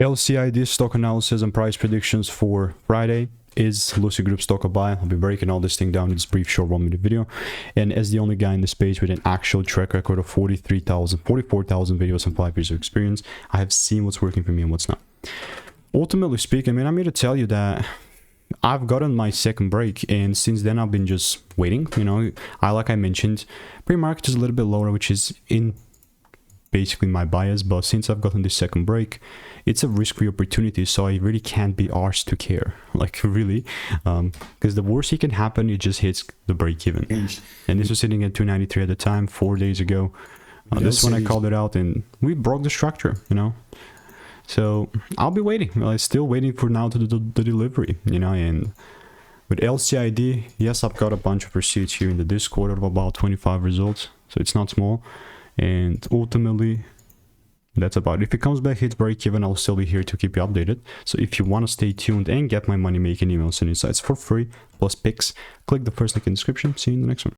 LCID stock analysis and price predictions for Friday. Is Lucid Group stock a buy? I'll be breaking all this thing down in this brief short 1-minute video. And as the only guy in the space with an actual track record of 44,000 videos and 5 years of experience, I have seen what's working for me and what's not. Ultimately speaking, I mean, I'm here to tell you that I've gotten my second break, and since then I've been just waiting. You know, like I mentioned, pre-market is a little bit lower, which is in basically my bias, but since I've gotten this second break, it's a risk-free opportunity, so I really can't be arsed to care, like really, because the worst that can happen, it just hits the break-even. And this was sitting at 293 at the time 4 days ago. This one I called it out, and we broke the structure, you know. So I'll be waiting. I'm still waiting for now to do the delivery, you know. And with LCID, yes, I've got a bunch of receipts here in the Discord of about 25 results, so it's not small. And ultimately, that's about it. If it comes back, hits break even, I'll still be here to keep you updated. So if you want to stay tuned and get my money making emails and insights for free, plus picks, click the first link in the description. See you in the next one.